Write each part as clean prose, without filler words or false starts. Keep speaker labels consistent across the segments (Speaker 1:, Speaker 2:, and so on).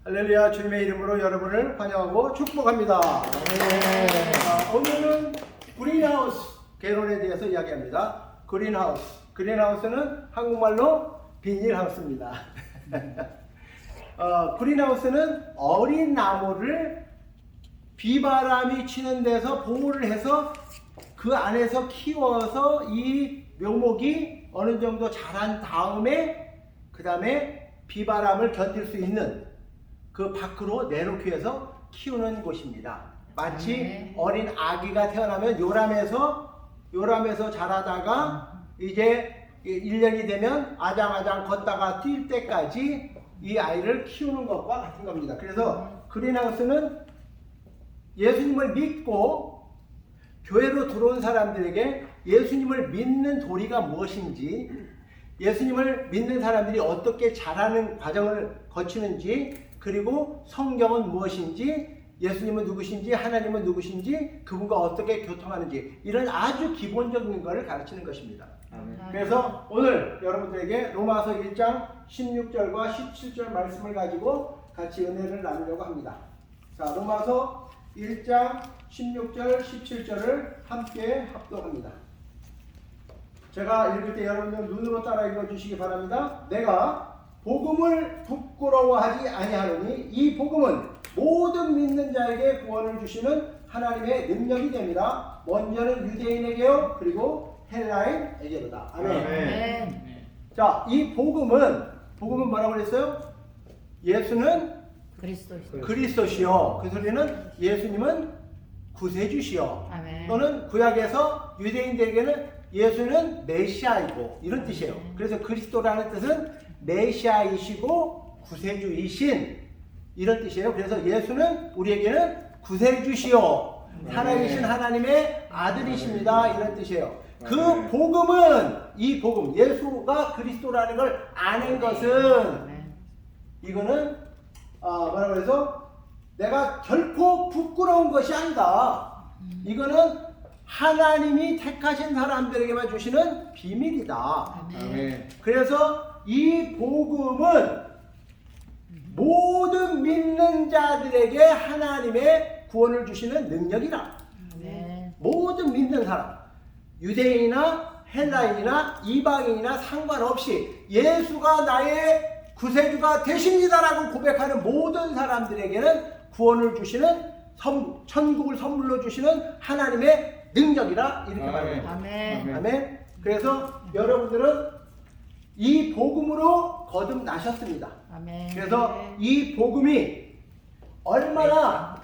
Speaker 1: 할렐루야. 주님의 이름으로 여러분을 환영하고 축복합니다. 오늘은 그린하우스 개론에 대해서 이야기합니다. 그린하우스는 한국말로 비닐하우스입니다. 그린하우스는 어린 나무를 비바람이 치는 데서 보호를 해서 그 안에서 키워서 이 묘목이 어느 정도 자란 다음에 그 다음에 비바람을 견딜 수 있는 그 밖으로 내놓기 위해서 키우는 곳입니다. 마치 어린 아기가 태어나면 요람에서 자라다가 이제 1년이 되면 아장아장 걷다가 뛸 때까지 이 아이를 키우는 것과 같은 겁니다. 그래서 그린하우스는 예수님을 믿고 교회로 들어온 사람들에게 예수님을 믿는 도리가 무엇인지, 예수님을 믿는 사람들이 어떻게 자라는 과정을 거치는지, 그리고 성경은 무엇인지, 예수님은 누구신지, 하나님은 누구신지, 그분과 어떻게 교통하는지, 이런 아주 기본적인 것을 가르치는 것입니다. 그래서 오늘 여러분들에게 로마서 1장 16절과 17절 말씀을 가지고 같이 은혜를 나누려고 합니다. 자, 로마서 1장 16절 17절을 함께 합독합니다. 제가 읽을 때 여러분들 눈으로 따라 읽어주시기 바랍니다. 내가 복음을 부끄러워하지 아니하노니 이 복음은 모든 믿는 자에게 구원을 주시는 하나님의 능력이 됩니다. 먼저는 유대인에게요, 그리고 헬라인에게로다. 아멘. 자, 이 복음은 뭐라고 그랬어요? 예수는 그리스도시요. 그 소리는 예수님은 구세주시요.
Speaker 2: 아멘.
Speaker 1: 또는 구약에서 유대인들에게는 예수는 메시아이고 이런 뜻이에요. 그래서 그리스도라는 뜻은 메시아이시고 구세주이신 이런 뜻이에요. 그래서 예수는 우리에게는 구세주시요, 살아계신 하나님의 아들이십니다, 이런 뜻이에요. 그 복음은, 이 복음, 예수가 그리스도라는 걸 아는 것은, 이거는 뭐라고 해서 내가 결코 부끄러운 것이 아니다. 이거는 하나님이 택하신 사람들에게만 주시는 비밀이다. 그래서 이 복음은 모든 믿는 자들에게 하나님의 구원을 주시는 능력이다. 모든 믿는 사람, 유대인이나 헬라인이나 이방인이나 상관없이 예수가 나의 구세주가 되십니다라고 고백하는 모든 사람들에게는 구원을 주시는, 천국을 선물로 주시는 하나님의 능력이라 이렇게 말합니다. 아멘. 그래서 여러분들은 이 복음으로 거듭나셨습니다. 그래서 이 복음이 얼마나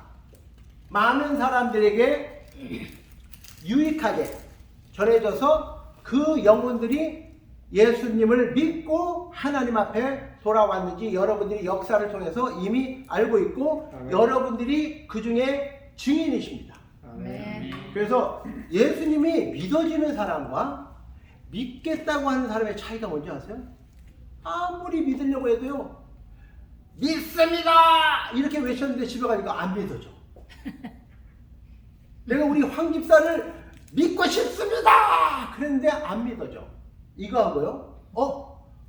Speaker 1: 많은 사람들에게 유익하게 전해져서 그 영혼들이 예수님을 믿고 하나님 앞에 돌아왔는지 여러분들이 역사를 통해서 이미 알고 있고 여러분들이 그 중에 증인이십니다. 그래서 예수님이 믿어지는 사람과 믿겠다고 하는 사람의 차이가 뭔지 아세요? 아무리 믿으려고 해도요, 믿습니다! 이렇게 외쳤는데 집에 가니까 안 믿어져. 내가 우리 황 집사를 믿고 싶습니다! 그랬는데 안 믿어져. 이거 하고요,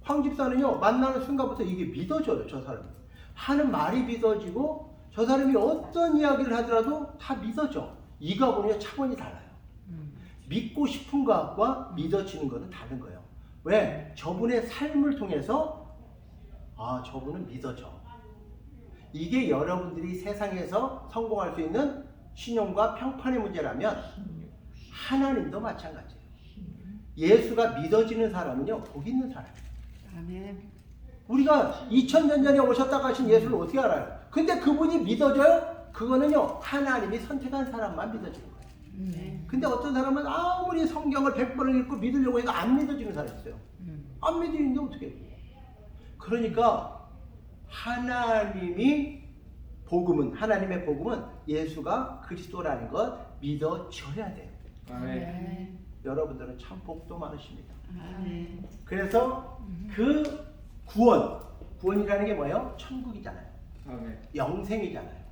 Speaker 1: 황 집사는요, 만나는 순간부터 이게 믿어져요, 저 사람이. 하는 말이 믿어지고, 저 사람이 어떤 이야기를 하더라도 다 믿어져. 이거하고는 차원이 달라요. 믿고 싶은 것과 믿어지는 것은 다른 거예요. 왜? 저분의 삶을 통해서 저분은 믿어져. 이게 여러분들이 세상에서 성공할 수 있는 신용과 평판의 문제라면 하나님도 마찬가지예요. 예수가 믿어지는 사람은요, 복 있는 사람이에요. 우리가 2000년 전에 오셨다 가신 예수를 어떻게 알아요? 근데 그분이 믿어져요? 그거는요, 하나님이 선택한 사람만 믿어지는 거예요. 근데 어떤 사람은 아무리 성경을 100번을 읽고 믿으려고 해도 안 믿어지는 사람이 있어요. 안 믿어지는데 어떻게 해요? 그러니까 하나님의 복음은 예수가 그리스도라는 것 믿어져야 돼요. 여러분들은 참 복도 많으십니다. 그래서 그 구원이라는 게 뭐예요? 천국이잖아요. 영생이잖아요.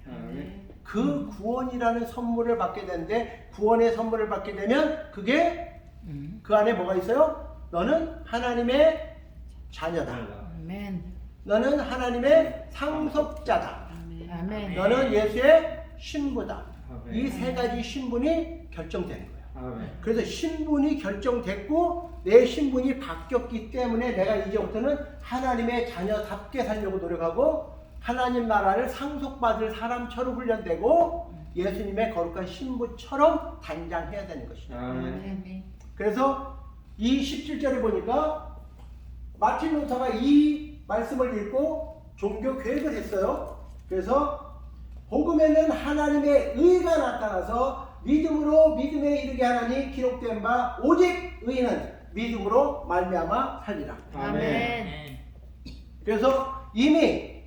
Speaker 1: 그 구원이라는 선물을 받게 되는데, 구원의 선물을 받게 되면 그게 그 안에 뭐가 있어요? 너는 하나님의 자녀다. 너는 하나님의 상속자다.
Speaker 2: 아멘.
Speaker 1: 너는 예수의 신부다.
Speaker 3: 아멘.
Speaker 1: 이 세 가지 신분이 결정되는 거예요.
Speaker 3: 아멘.
Speaker 1: 그래서 신분이 결정됐고 내 신분이 바뀌었기 때문에 내가 이제부터는 하나님의 자녀답게 살려고 노력하고 하나님 나라를 상속받을 사람처럼 훈련되고 예수님의 거룩한 신부처럼 단장해야 되는 것이죠.
Speaker 3: 아멘.
Speaker 1: 그래서 이 17절에 보니까 마틴 루터가 이 말씀을 읽고 종교 개혁을 했어요. 그래서 복음에는 하나님의 의가 나타나서 믿음으로 믿음에 이르게 하나니 기록된 바 오직 의인은 믿음으로 말미암아 살리라.
Speaker 2: 아멘.
Speaker 1: 그래서 이미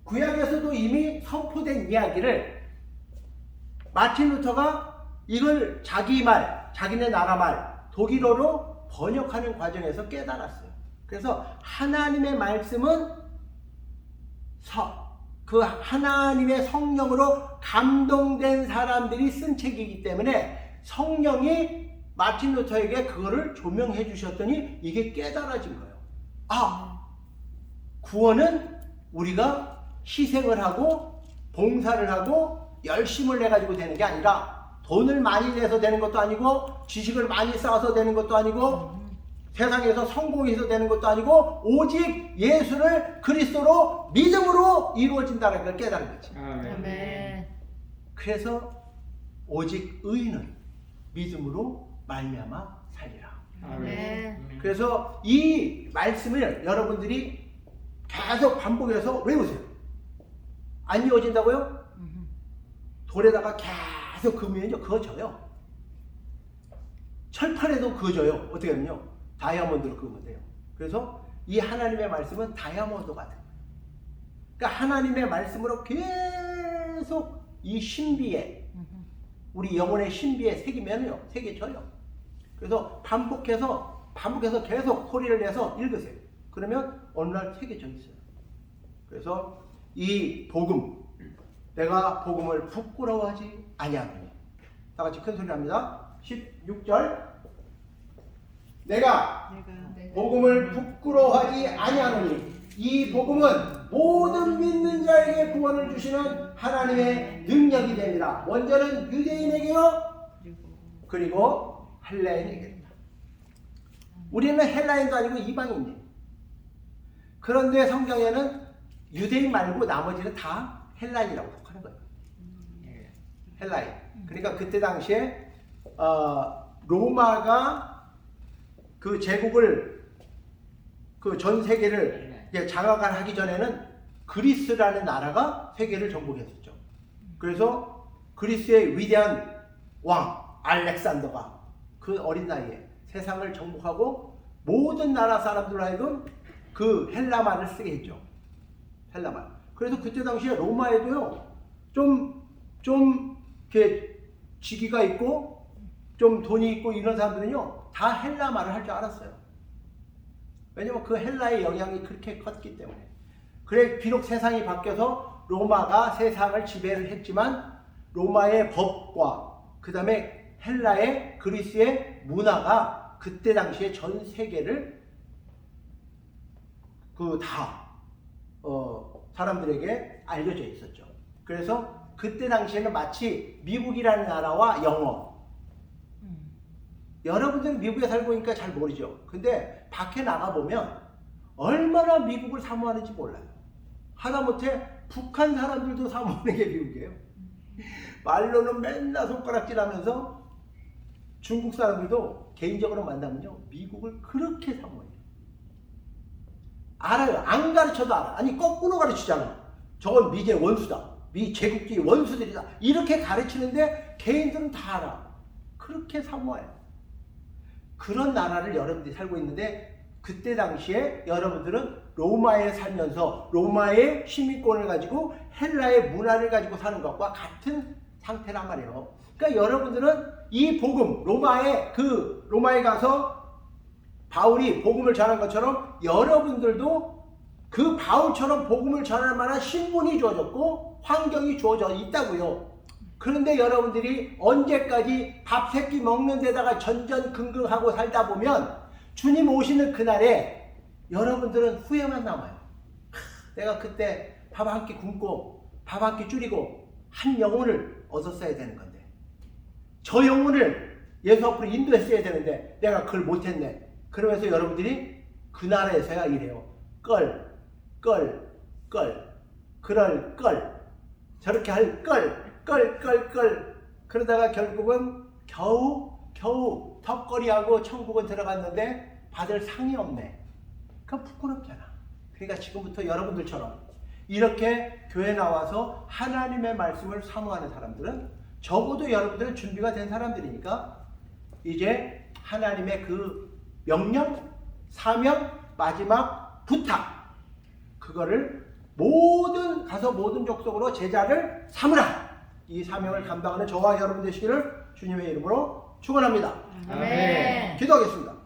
Speaker 1: 구약에서도 이미 선포된 이야기를 마틴 루터가 이걸 자기 말, 자기네 나라 말 독일어로 번역하는 과정에서 깨달았어요. 그래서 하나님의 말씀은 그 하나님의 성령으로 감동된 사람들이 쓴 책이기 때문에 성령이 마틴 루터에게 그거를 조명해 주셨더니 이게 깨달아진 거예요. 아, 구원은 우리가 희생을 하고 봉사를 하고 열심을 내가지고 되는 게 아니라 돈을 많이 내서 되는 것도 아니고 지식을 많이 쌓아서 되는 것도 아니고 세상에서 성공해서 되는 것도 아니고 오직 예수를 그리스도로 믿음으로 이루어진다는 걸 깨달은 거지.
Speaker 2: 아멘.
Speaker 1: 그래서 오직 의인은 믿음으로 말미암아 살리라.
Speaker 2: 아멘.
Speaker 1: 그래서 이 말씀을 여러분들이 계속 반복해서 외우세요. 안 이루어진다고요? 돌에다가 계속 그으면요 그어져요. 철판에도 그어져요. 어떻게 하면요 다이아몬드로 그으면 돼요. 그래서 이 하나님의 말씀은 다이아몬드 같은 거예요. 그러니까 하나님의 말씀으로 계속 이 신비에 우리 영혼의 신비에 새기면요 새겨져요. 그래서 반복해서 계속 소리를 내서 읽으세요. 그러면 어느 날 새겨져 있어요. 그래서 이 복음, 내가 복음을 부끄러워하지 아니하노니. 다 같이 큰 소리 합니다. 16절. 내가 복음을 부끄러워하지 아니하노니 이 복음은 모든 믿는 자에게 구원을 주시는 하나님의 능력이 됩니다. 먼저는 유대인에게요, 그리고 헬라인에게입니다. 우리는 헬라인도 아니고 이방인이에요. 그런데 성경에는 유대인 말고 나머지는 다 헬라인이라고 속하는 거예요. 헬라인. 그러니까 그때 당시에 로마가 그 제국을 그 전 세계를 장악하기 전에는 그리스라는 나라가 세계를 정복했었죠. 그래서 그리스의 위대한 왕 알렉산더가 그 어린 나이에 세상을 정복하고 모든 나라 사람들로 하여금 그 헬라말을 쓰게 했죠. 헬라말. 그래서 그때 당시에 로마에도요 좀 이렇게 직위가 있고 좀 돈이 있고 이런 사람들은요 다 헬라말을 할 줄 알았어요. 왜냐면 그 헬라의 영향이 그렇게 컸기 때문에. 그래 비록 세상이 바뀌어서 로마가 세상을 지배를 했지만 로마의 법과 그 다음에 헬라의 그리스의 문화가 그때 당시에 전 세계를 사람들에게 알려져 있었죠. 그래서 그때 당시에는 마치 미국이라는 나라와 영어. 여러분들은 미국에 살고 있으니까 잘 모르죠. 근데 밖에 나가보면 얼마나 미국을 사모하는지 몰라요. 하다못해 북한 사람들도 사모하는 게 미국이에요. 말로는 맨날 손가락질하면서 중국 사람들도 개인적으로 만나면요 미국을 그렇게 사모해요. 알아요. 안 가르쳐도 알아. 아니 거꾸로 가르치잖아. 저건 미제 원수다. 미 제국주의 원수들이다. 이렇게 가르치는데 개인들은 다 알아. 그렇게 사모해요. 그런 나라를 여러분들이 살고 있는데 그때 당시에 여러분들은 로마에 살면서 로마의 시민권을 가지고 헬라의 문화를 가지고 사는 것과 같은 상태란 말이에요. 그러니까 여러분들은 이 복음, 로마에 가서 바울이 복음을 전한 것처럼 여러분들도 그 바울처럼 복음을 전할 만한 신분이 주어졌고 환경이 주어져 있다고요. 그런데 여러분들이 언제까지 밥 세끼 먹는 데다가 전전긍긍하고 살다 보면 주님 오시는 그날에 여러분들은 후회만 남아요. 내가 그때 밥 한 끼 굶고 밥 한 끼 줄이고 한 영혼을 얻었어야 되는 건데, 저 영혼을 예수 앞으로 인도했어야 되는데 내가 그걸 못했네. 그러면서 여러분들이 그 나라에서야 이래요. 그럴 걸 저렇게 할 걸 그러다가 결국은 겨우 턱걸이하고 천국은 들어갔는데 받을 상이 없네. 그건 부끄럽잖아. 그러니까 지금부터 여러분들처럼 이렇게 교회 나와서 하나님의 말씀을 사모하는 사람들은, 적어도 여러분들은 준비가 된 사람들이니까 이제 하나님의 그 명령, 사명, 마지막 부탁, 그거를 가서 모든 족속으로 제자를 삼으라, 이 사명을 감당하는 저와 여러분 되시기를 주님의 이름으로 축원합니다.
Speaker 2: 아멘.
Speaker 1: 기도하겠습니다.